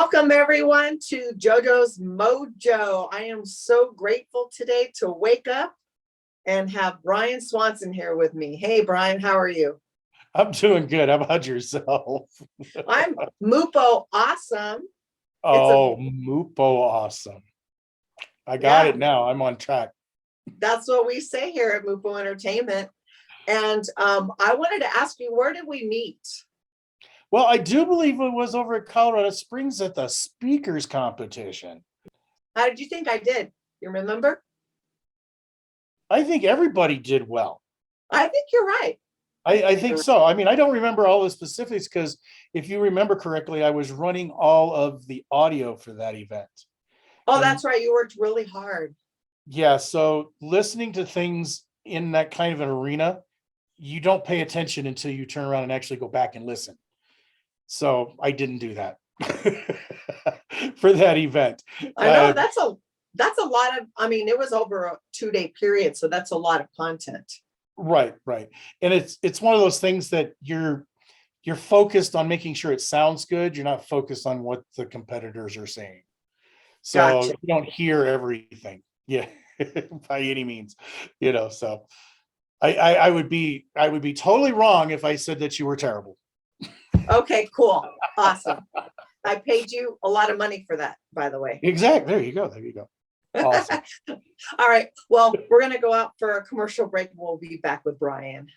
Welcome everyone to JOJO'S Mojo. I am so grateful today to wake up and have Brian Swanson here with me. Hey Brian, how are you? I'm doing good. How about yourself? I'm Mupo awesome. Oh, Mupo awesome. I got it now. I'm on track. That's what we say here at Mupo Entertainment. And I wanted to ask you, where did we meet? Well, I do believe it was over at Colorado Springs at the speakers competition. How did you think I did? You remember? I think everybody did well. I think you're right. I think so. I mean, I don't remember all the specifics because if you remember correctly, I was running all of the audio for that event. Oh, that's right. You worked really hard. Yeah. So listening to things in that kind of an arena, you don't pay attention until you turn around and actually go back and listen. So I didn't do that for that event. I know that's a lot of, I mean, it was over a 2-day period. So that's a lot of content. Right. And it's one of those things that you're focused on making sure it sounds good. You're not focused on what the competitors are saying. So Gotcha. You don't hear everything. Yeah, by any means, so I would be totally wrong if I said that you were terrible. Okay, cool. Awesome. I paid you a lot of money for that, by the way. Exactly. There you go. Awesome. All right. Well, we're going to go out for a commercial break. We'll be back with Brian.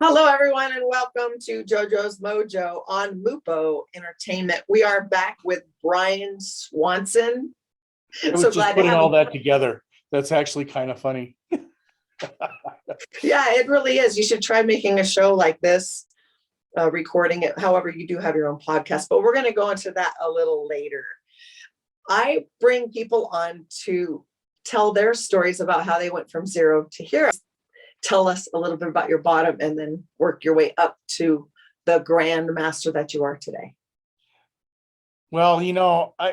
Hello, everyone, and welcome to JOJO'S Mojo on Mupo Entertainment. We are back with Brian Swanson. I was just putting all that together. That's actually kind of funny. Yeah, it really is. You should try making a show like this, recording it. However, you do have your own podcast, but we're going to go into that a little later. I bring people on to tell their stories about how they went from zero to hero. Tell us a little bit about your bottom and then work your way up to the grand master that you are today. Well,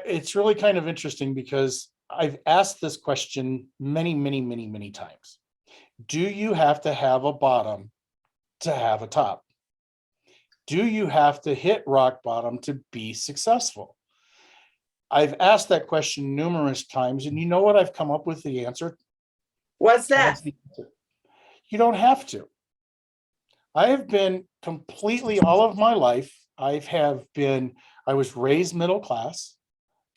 it's really kind of interesting because I've asked this question many times. Do you have to have a bottom to have a top? Do you have to hit rock bottom to be successful? I've asked that question numerous times, and you know what I've come up with the answer? What's that? You don't have to. I have been completely all of my life. I was raised middle class.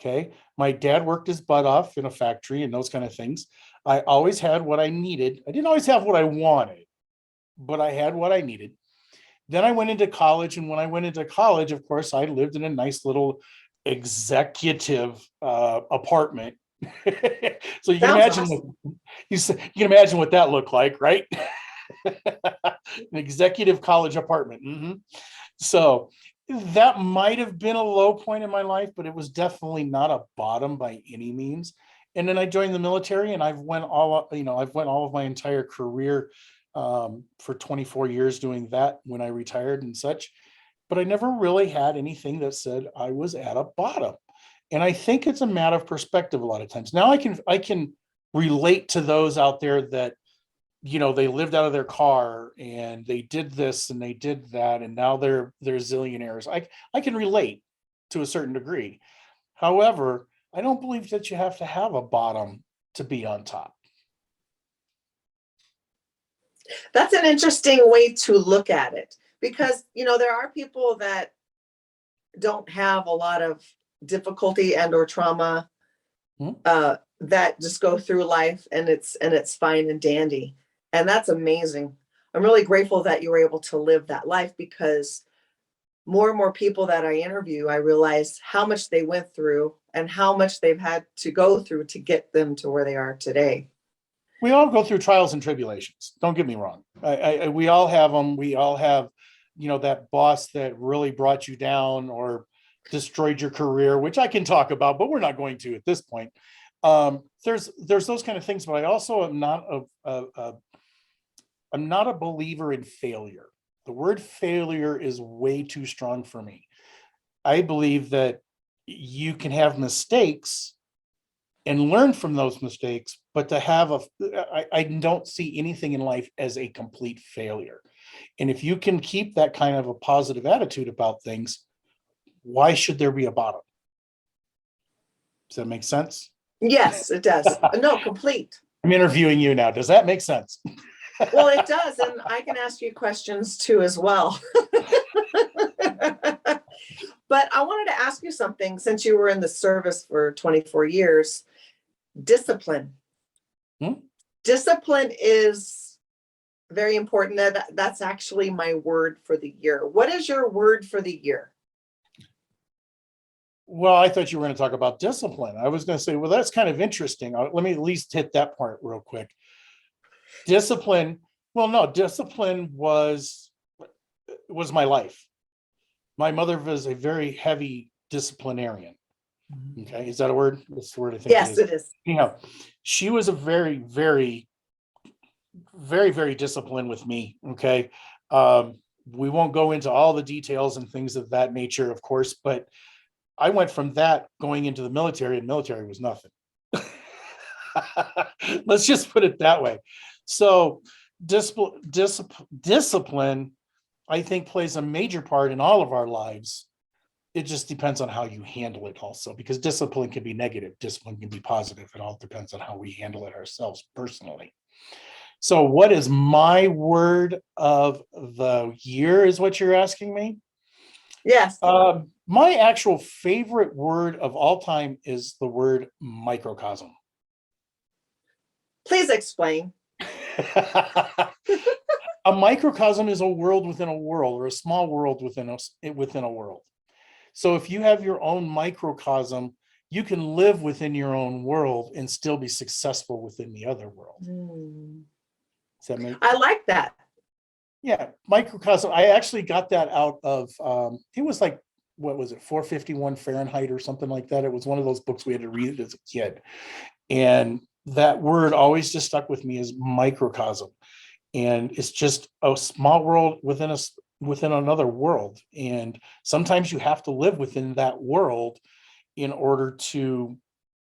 Okay. My dad worked his butt off in a factory and those kind of things. I always had what I needed. I didn't always have what I wanted, but I had what I needed. Then I went into college. And when I went into college, of course, I lived in a nice little executive apartment. So you can imagine you can imagine what that looked like, right? An executive college apartment. So that might have been a low point in my life, but it was definitely not a bottom by any means. And then I joined the military, and I've went all of my entire career for 24 years doing that when I retired and such. But I never really had anything that said I was at a bottom. And I think it's a matter of perspective a lot of times. Now I can relate to those out there that, they lived out of their car and they did this and they did that, and now they're zillionaires. I can relate to a certain degree. However, I don't believe that you have to have a bottom to be on top. That's an interesting way to look at it because, there are people that don't have a lot of difficulty and or trauma that just go through life and it's fine and dandy. And that's amazing. I'm really grateful that you were able to live that life because more and more people that I interview, I realize how much they went through and how much they've had to go through to get them to where they are today. We all go through trials and tribulations. Don't get me wrong. We all have them. We all have, that boss that really brought you down, or destroyed your career, which I can talk about, but we're not going to at this point. There's those kind of things, but I also am not I'm not a believer in failure. The word failure is way too strong for me. I believe that you can have mistakes and learn from those mistakes, but to have I don't see anything in life as a complete failure. And if you can keep that kind of a positive attitude about things, why should there be a bottom? Does that make sense? Yes, it does. No, complete. I'm interviewing you now. Does that make sense? Well, it does. And I can ask you questions too as well. But I wanted to ask you something, since you were in the service for 24 years. Discipline. Discipline is very important. That's actually my word for the year. What is your word for the year? Well, I thought you were going to talk about discipline. I was going to say, well, that's kind of interesting. Let me at least hit that part real quick. Discipline. Well, no, discipline was my life. My mother was a very heavy disciplinarian. Okay. Is that a word? That's the word I think. Yes, it is. You know, she was a very, very, very, very disciplined with me. Okay. We won't go into all the details and things of that nature, of course, but I went from that going into the military, and military was nothing. Let's just put it that way. So discipline, I think, plays a major part in all of our lives. It just depends on how you handle it also, because discipline can be negative. Discipline can be positive. It all depends on how we handle it ourselves personally. So what is my word of the year is what you're asking me? Yes. My actual favorite word of all time is the word microcosm. Please explain. A microcosm is a world within a world, or a small world within a world. So if you have your own microcosm, you can live within your own world and still be successful within the other world. Does that make? I like that. Yeah, microcosm. I actually got that out of, it was like, what was it, 451 Fahrenheit or something like that. It was one of those books we had to read as a kid. And that word always just stuck with me as microcosm. And it's just a small world within another world. And sometimes you have to live within that world in order to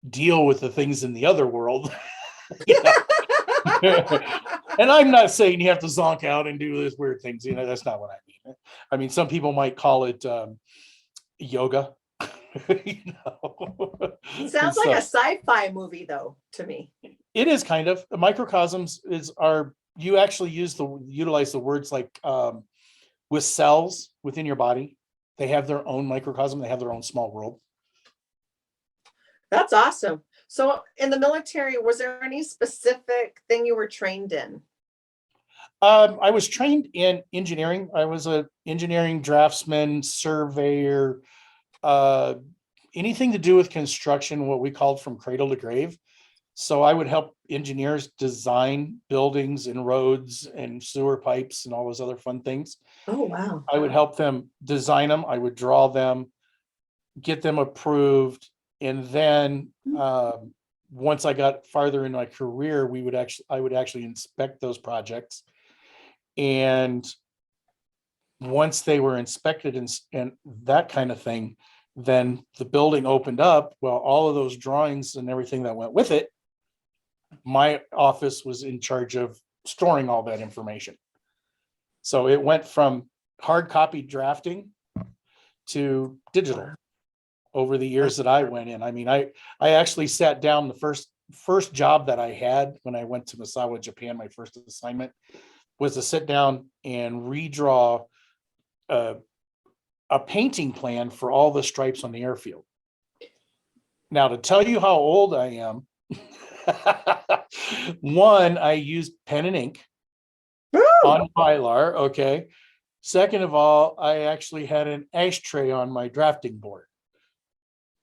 deal with the things in the other world. And I'm not saying you have to zonk out and do these weird things. That's not what I mean. I mean, some people might call it yoga. Sounds like a sci-fi movie, though, to me. It is kind of. Microcosms you actually utilize the words like with cells within your body. They have their own microcosm. They have their own small world. That's awesome. So in the military, was there any specific thing you were trained in? I was trained in engineering. I was an engineering draftsman, surveyor, anything to do with construction, what we called from cradle to grave. So I would help engineers design buildings and roads and sewer pipes and all those other fun things. Oh, wow. I would help them design them. I would draw them, get them approved. And then once I got farther in my career, I would actually inspect those projects. And once they were inspected and that kind of thing, then the building opened up. Well, all of those drawings and everything that went with it, my office was in charge of storing all that information. So it went from hard copy drafting to digital over the years that I went in. I mean, I actually sat down the first job that I had when I went to Misawa, Japan. My first assignment was to sit down and redraw a painting plan for all the stripes on the airfield. Now, to tell you how old I am, one, I used pen and ink on Mylar. Okay. Second of all, I actually had an ashtray on my drafting board.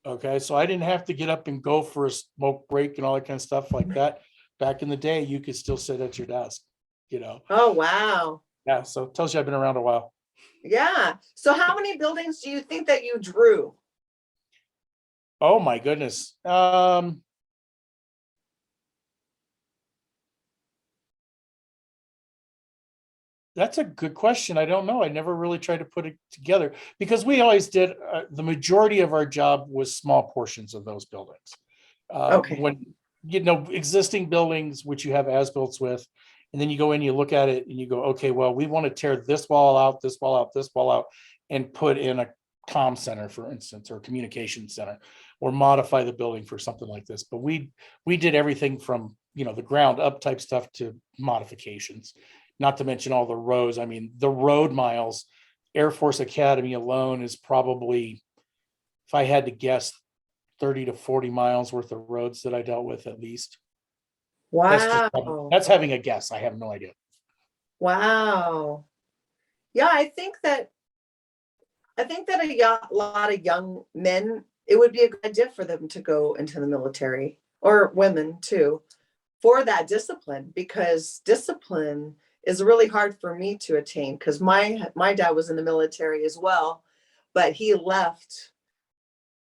Okay. So I didn't have to get up and go for a smoke break and all that kind of stuff like that. Back in the day, you could still sit at your desk, Oh, wow. Yeah. So it tells you I've been around a while. Yeah. So how many buildings do you think that you drew? Oh my goodness. That's a good question. I don't know. I never really tried to put it together because we always did. The majority of our job was small portions of those buildings. Okay. When, existing buildings, which you have as-built with, and then you go in, you look at it and you go, okay, well, we want to tear this wall out, this wall out, this wall out, and put in a comm center, for instance, or a communication center, or modify the building for something like this. But we did everything from, the ground up type stuff to modifications, not to mention all the roads. I mean, the road miles, Air Force Academy alone is probably, if I had to guess, 30 to 40 miles worth of roads that I dealt with at least. Wow. That's having a guess. I have no idea. Wow. Yeah, I think that a lot of young men, it would be a good idea for them to go into the military, or women too, for that discipline, because discipline is really hard for me to attain, because my dad was in the military as well, but he left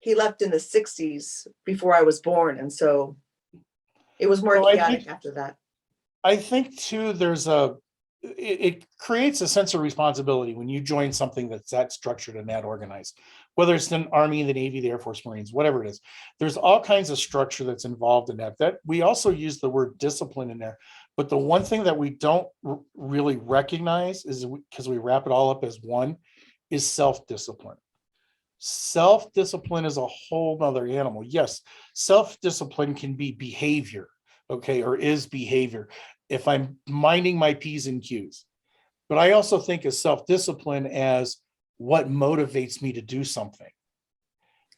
in the 60s before I was born, and so it was more chaotic after that. I think too, it creates a sense of responsibility when you join something that's that structured and that organized, whether it's the Army, the Navy, the Air Force, Marines, whatever it is. There's all kinds of structure that's involved in that we also use the word discipline in there. But the one thing that we don't really recognize is, because we wrap it all up as one, is self-discipline. Self-discipline is a whole nother animal. Yes, self-discipline can be behavior, okay, or is behavior, if I'm minding my P's and Q's. But I also think of self-discipline as what motivates me to do something.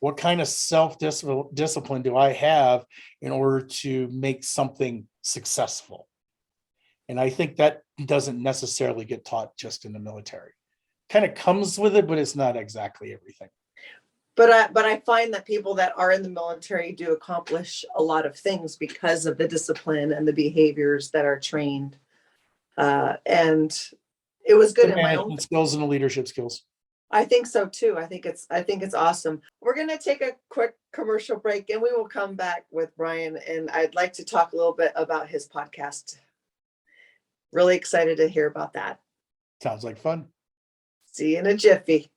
What kind of self-discipline do I have in order to make something successful? And I think that doesn't necessarily get taught just in the military. Kind of comes with it, but it's not exactly everything. But I find that people that are in the military do accomplish a lot of things because of the discipline and the behaviors that are trained. And it was good in my own skills and the leadership skills. I think so too. I think it's awesome. We're going to take a quick commercial break, and we will come back with Brian, and I'd like to talk a little bit about his podcast. Really excited to hear about that. Sounds like fun. See you in a jiffy.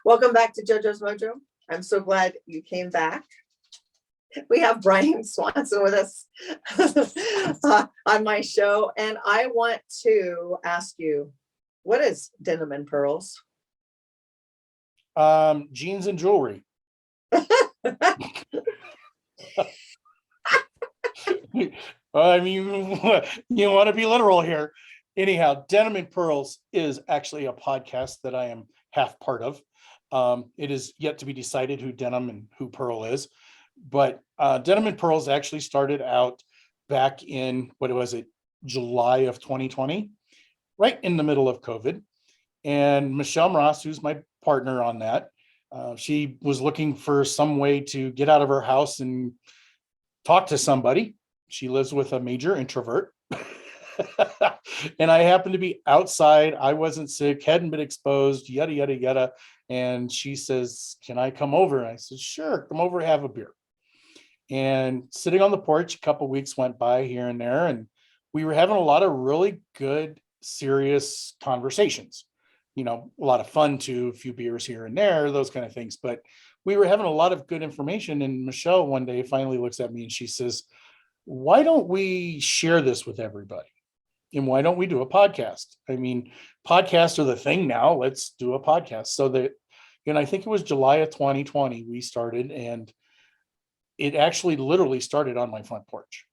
Welcome back to JoJo's Mojo. I'm so glad you came back. We have Brian Swanson with us on my show, and I want to ask you, what is Denim and Pearls? Jeans and jewelry. I mean, you want to be literal here. Anyhow, Denim and Pearls is actually a podcast that I am half part of. It is yet to be decided who Denim and who Pearl is, but Denim and Pearls actually started out back in, July of 2020, right in the middle of COVID. And Michelle Ross, who's my partner on that, she was looking for some way to get out of her house and talk to somebody. She lives with a major introvert. And I happened to be outside. I wasn't sick, hadn't been exposed, yada, yada, yada. And she says, can I come over? And I said, sure, come over, have a beer. And sitting on the porch, a couple of weeks went by here and there, and we were having a lot of really good, serious conversations. a lot of fun too, a few beers here and there, those kind of things. But we were having a lot of good information. And Michelle one day finally looks at me and she says, why don't we share this with everybody? And why don't we do a podcast? I mean, podcasts are the thing now. Let's do a podcast. So that, and I think it was July of 2020 we started, and it actually literally started on my front porch.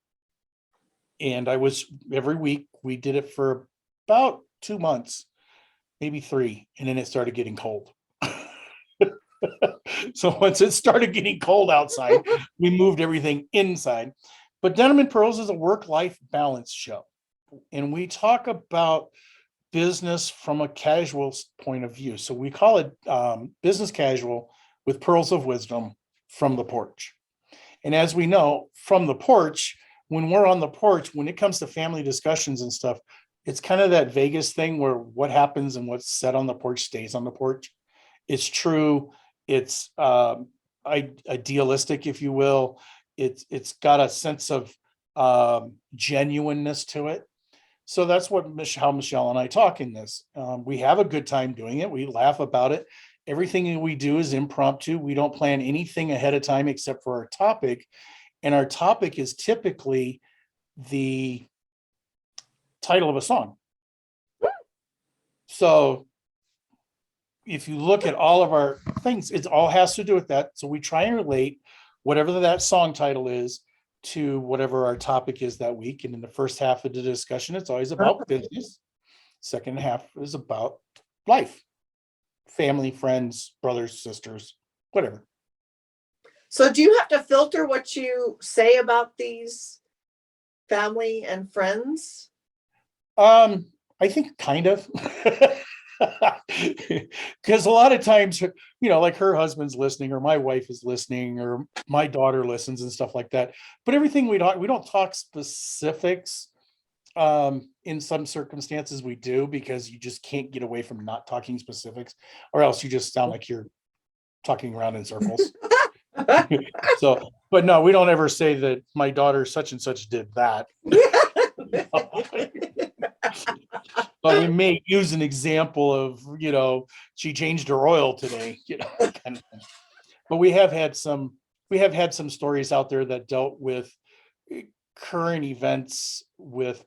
And every week we did it for about 2 months, maybe 3, and then it started getting cold. So once it started getting cold outside, we moved everything inside. But Denim and Pearls is a work-life balance show. And we talk about business from a casual point of view. So we call it business casual with pearls of wisdom from the porch. And as we know, from the porch, when we're on the porch, when it comes to family discussions and stuff, it's kind of that Vegas thing where what happens and what's said on the porch stays on the porch. It's true. It's idealistic, if you will. It's got a sense of genuineness to it. So that's how Michelle and I talk in this. We have a good time doing it. We laugh about it. Everything we do is impromptu. We don't plan anything ahead of time except for our topic. And our topic is typically the title of a song. So if you look at all of our things, it all has to do with that. So we try and relate whatever that song title is to whatever our topic is that week. And in the first half of the discussion, it's always about business. Second half is about life, family, friends, brothers, sisters, whatever. So do you have to filter what you say about these family and friends? I think kind of. Because a lot of times, like her husband's listening, or my wife is listening, or my daughter listens and stuff like that. But everything we don't talk specifics. In some circumstances we do, because you just can't get away from not talking specifics, or else you just sound like you're talking around in circles. So, but no, we don't ever say that my daughter such and such did that. But we may use an example of, she changed her oil today, kind of thing. But we have had some stories out there that dealt with current events with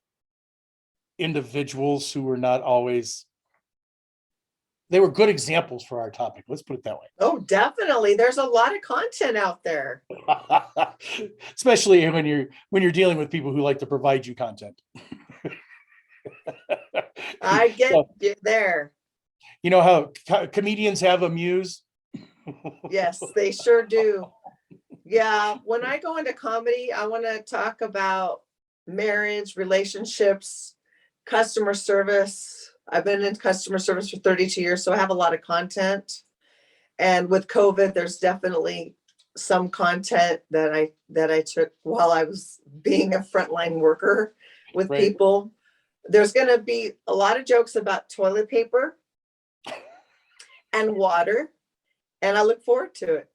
individuals who were not always, they were good examples for our topic. Let's put it that way. Oh, definitely. There's a lot of content out there. Especially when you're dealing with people who like to provide you content. I get you there. You know how comedians have a muse? Yes, they sure do. Yeah, when I go into comedy, I want to talk about marriage, relationships, customer service. I've been in customer service for 32 years, so I have a lot of content. And with COVID, there's definitely some content that I took while I was being a frontline worker with people. There's going to be a lot of jokes about toilet paper and water, and I look forward to it.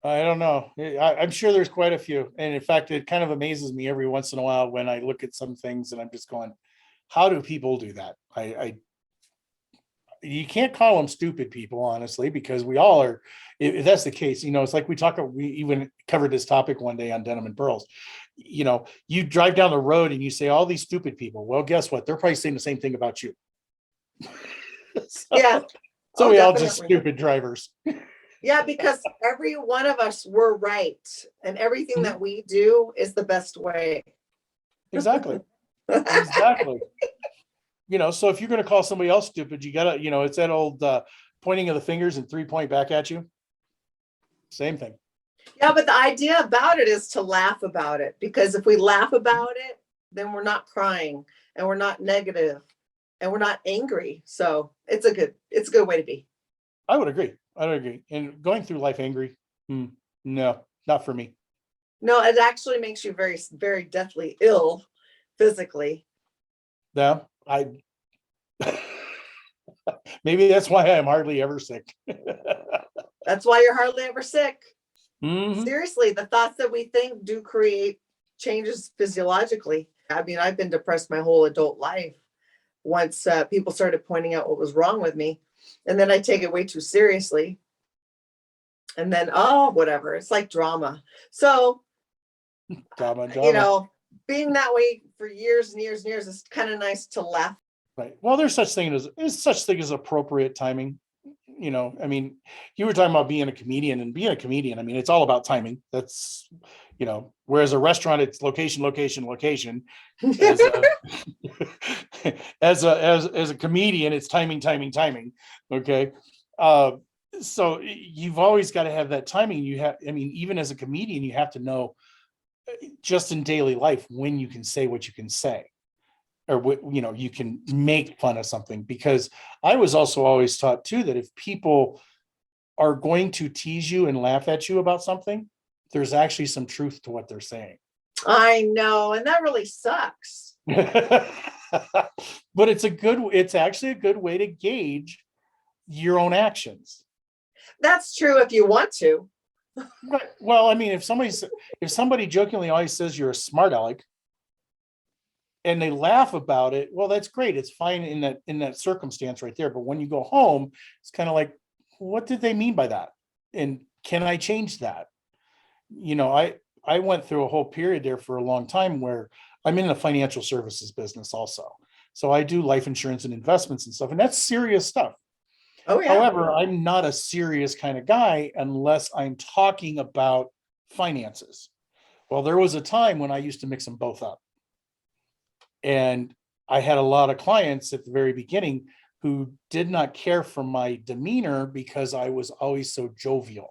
I don't know. I'm sure there's quite a few. And in fact, it kind of amazes me every once in a while when I look at some things and I'm just going, how do people do that? You can't call them stupid people, honestly, because we all are. If that's the case, it's like we even covered this topic one day on Denim and Pearls. You drive down the road and you say all these stupid people. Well, guess what? They're probably saying the same thing about you. Yeah. So we all just stupid drivers. Yeah, because every one of us were right, and everything that we do is the best way. Exactly. Exactly. So if you're going to call somebody else stupid, you gotta, it's that old pointing of the fingers and 3-point back at you. Same thing. Yeah, but the idea about it is to laugh about it, because if we laugh about it, then we're not crying and we're not negative and we're not angry. So it's a good way to be. I would agree. And going through life angry, no, not for me. No, it actually makes you very, very deathly ill physically. Yeah, maybe that's why I'm hardly ever sick. That's why you're hardly ever sick. Mm-hmm. Seriously, the thoughts that we think do create changes physiologically. I mean, I've been depressed my whole adult life, once people started pointing out what was wrong with me. And then I take it way too seriously. And then, oh, whatever. It's like drama. So, Drama. you know, being that way for years and years and years, it's kind of nice to laugh. Right. Well, there's such thing as appropriate timing. You know, I mean, you were talking about being a comedian, and being a comedian, I mean, it's all about timing. That's, you know, whereas a restaurant, it's location, location, location. As a, as a comedian, it's timing, timing, timing. Okay. So you've always got to have that timing. You have, I mean, even as a comedian, you have to know just in daily life when you can say what you can say, or what, you know, you can make fun of something. Because I was also always taught too that if people are going to tease you and laugh at you about something, there's actually some truth to what they're saying. I know, and that really sucks. But it's actually a good way to gauge your own actions. That's true if you want to. Right. Well, I mean, if somebody jokingly always says you're a smart aleck, and they laugh about it, well, that's great. It's fine in that circumstance right there. But when you go home, it's kind of like, what did they mean by that? And can I change that? You know, I went through a whole period there for a long time where I'm in the financial services business also. So I do life insurance and investments and stuff, and that's serious stuff. Oh, yeah. However, I'm not a serious kind of guy unless I'm talking about finances. Well, there was a time when I used to mix them both up. And I had a lot of clients at the very beginning who did not care for my demeanor because I was always so jovial.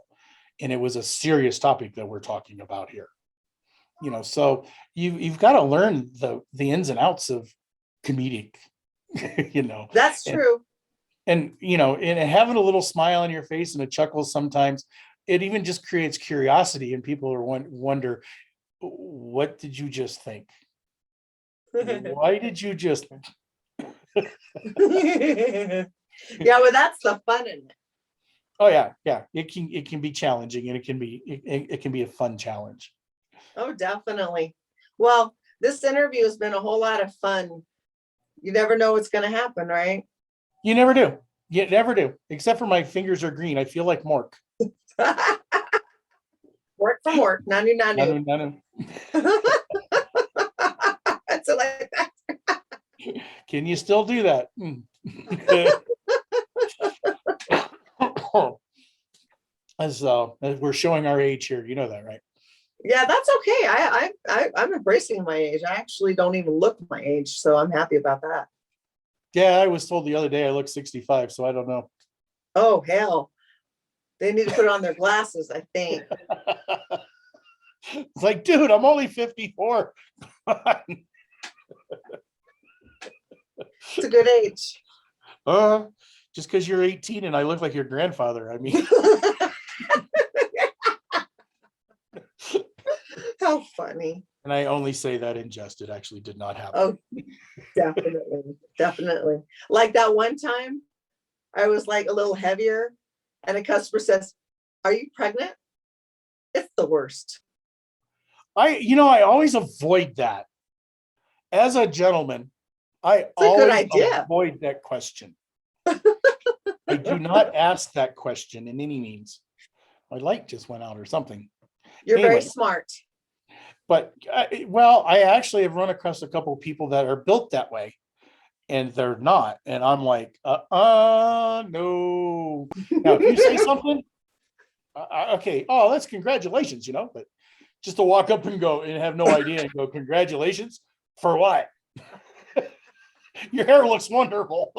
And it was a serious topic that we're talking about here. You know, so you've got to learn the ins and outs of comedic, you know. That's true. And you know, and having a little smile on your face and a chuckle sometimes, it even just creates curiosity, and people are wonder, what did you just think? Why did you just? Yeah, but that's the fun in it. Oh yeah, yeah. It can be challenging, and it can be a fun challenge. Oh, definitely. Well, this interview has been a whole lot of fun. You never know what's going to happen, right? You never do. You never do. Except for my fingers are green. I feel like Mork. Work from work. Nanu, nanu. Nanu. That's it like that. Can you still do that? As we're showing our age here, you know that, right? Yeah, that's okay. I'm embracing my age. I actually don't even look my age, so I'm happy about that. Yeah, I was told the other day I look 65, so I don't know. Oh, hell. They need to put on their glasses, I think. It's like, dude, I'm only 54. It's a good age. Just because you're 18 and I look like your grandfather. I mean, how funny. And I only say that in jest. It actually did not happen. Oh, definitely. Definitely. Like that one time I was like a little heavier and a customer says, "Are you pregnant?" It's the worst. I always avoid that. As a gentleman, I always avoid that question. I do not ask that question in any means. My light just went out or something. You're very smart. But I actually have run across a couple of people that are built that way, and they're not. And I'm like, no. Now, if you say something, okay, oh, that's congratulations, you know. But just to walk up and go and have no idea and go, congratulations for what? Your hair looks wonderful.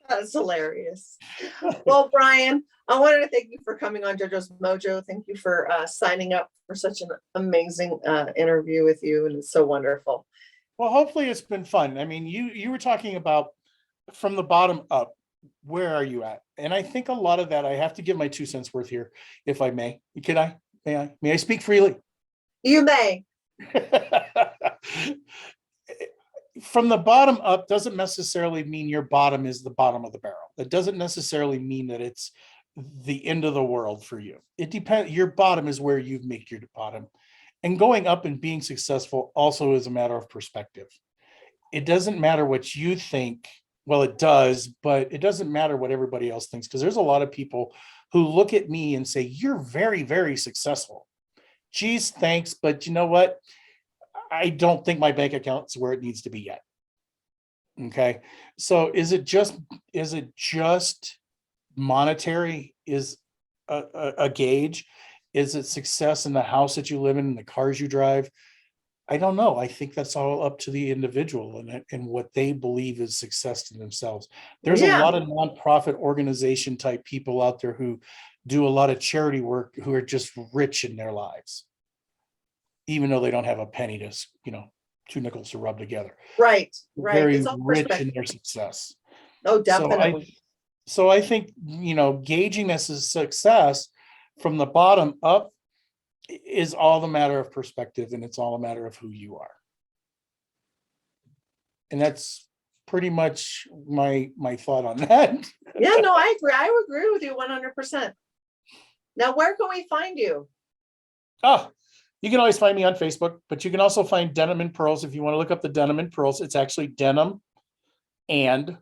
That's hilarious. Well, Brian, I wanted to thank you for coming on JoJo's Mojo. Thank you for signing up for such an amazing interview with you, and it's so wonderful. Well, hopefully it's been fun. I mean, you were talking about from the bottom up, where are you at? And I think a lot of that, I have to give my 2 cents worth here, if I may. Can I? May I speak freely? You may. From the bottom up doesn't necessarily mean your bottom is the bottom of the barrel. That doesn't necessarily mean that it's the end of the world for you. It depends. Your bottom is where you've made your bottom. And going up and being successful also is a matter of perspective. It doesn't matter what you think. Well, it does, but it doesn't matter what everybody else thinks, because there's a lot of people who look at me and say, you're very, very successful. Geez, thanks. But you know what? I don't think my bank account's where it needs to be yet. Okay. So is it just monetary is a gauge? Is it success in the house that you live in, the cars you drive? I don't know. I think that's all up to the individual and what they believe is success to themselves. There's a lot of nonprofit organization type people out there who do a lot of charity work, who are just rich in their lives, even though they don't have a penny to, two nickels to rub together. Right. Very rich in their success. Oh, definitely. So I think, gauging this as success from the bottom up is all the matter of perspective, and it's all a matter of who you are. And that's pretty much my thought on that. Yeah, no, I agree. I agree with you 100%. Now, where can we find you? You can always find me on Facebook, but you can also find Denim and Pearls. If you want to look up the Denim and Pearls, it's actually Denim and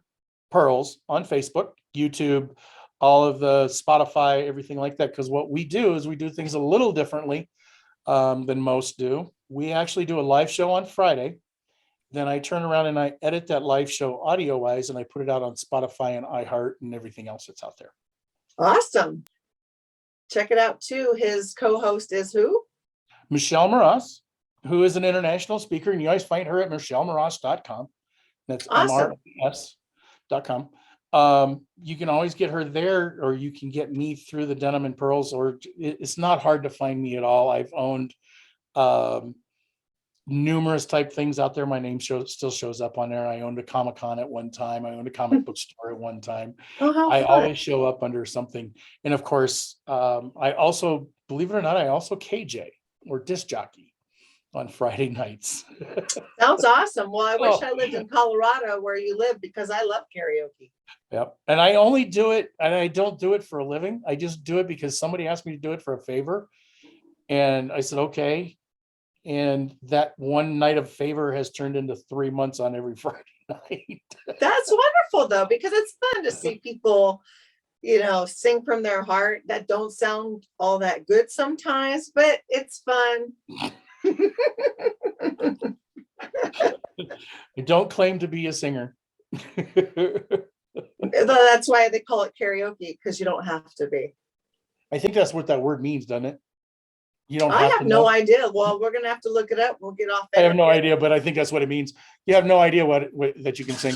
Pearls on Facebook, YouTube, all of the Spotify, everything like that. Because what we do is we do things a little differently than most do. We actually do a live show on Friday. Then I turn around and I edit that live show audio wise, and I put it out on Spotify and iHeart and everything else that's out there. Awesome. Check it out too. His co-host is who? Michelle Moroz, who is an international speaker, and you always find her at michellemoroz.com. That's awesome. MRS.com. You can always get her there, or you can get me through the Denim and Pearls, or it's not hard to find me at all. I've owned numerous type things out there. My name still shows up on there. I owned a Comic-Con at one time. I owned a comic book store at one time. I always show up under something. And of course, I also, believe it or not, I also KJ or disc jockey on Friday nights. Sounds awesome. Well, I wish I lived in Colorado where you live, because I love karaoke. Yep. And I only do it, and I don't do it for a living. I just do it because somebody asked me to do it for a favor. And I said, okay. And that one night of favor has turned into 3 months on every Friday night. That's wonderful though, because it's fun to see people, sing from their heart that don't sound all that good sometimes, but it's fun. I don't claim to be a singer. That's why they call it karaoke, because you don't have to be. I think that's what that word means, doesn't it? You don't. I have no idea. Well, we're gonna have to look it up. We'll get off. I have no idea, but I think that's what it means. You have no idea what that you can sing.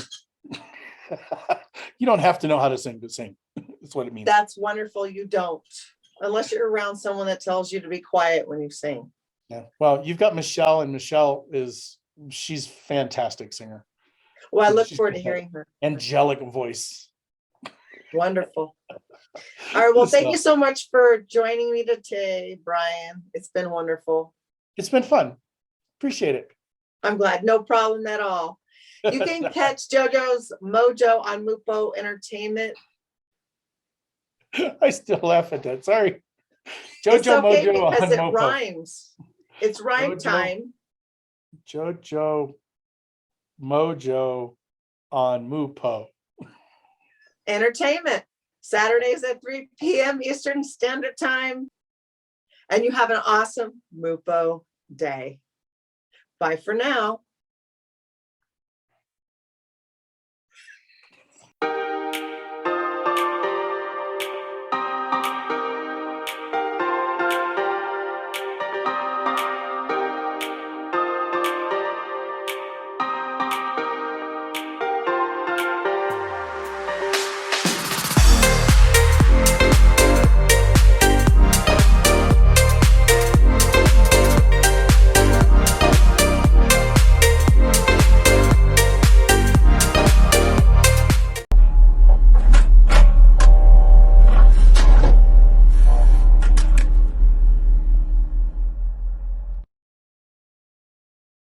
You don't have to know how to sing to sing. That's what it means. That's wonderful. You don't, unless you're around someone that tells you to be quiet when you sing. Yeah. Well, you've got Michelle, and Michelle she's a fantastic singer. Well, I look forward to hearing her. Angelic voice. Wonderful. All right. Well, thank you so much for joining me today, Brian. It's been wonderful. It's been fun. Appreciate it. I'm glad. No problem at all. You can catch JoJo's Mojo on Mupo Entertainment. I still laugh at that. Sorry. JoJo Mojo because on it Mopo. Rhymes. It's rhyme time. JoJo Mojo on Mupo Entertainment. Saturdays at 3 p.m. Eastern Standard Time. And you have an awesome Mupo day. Bye for now.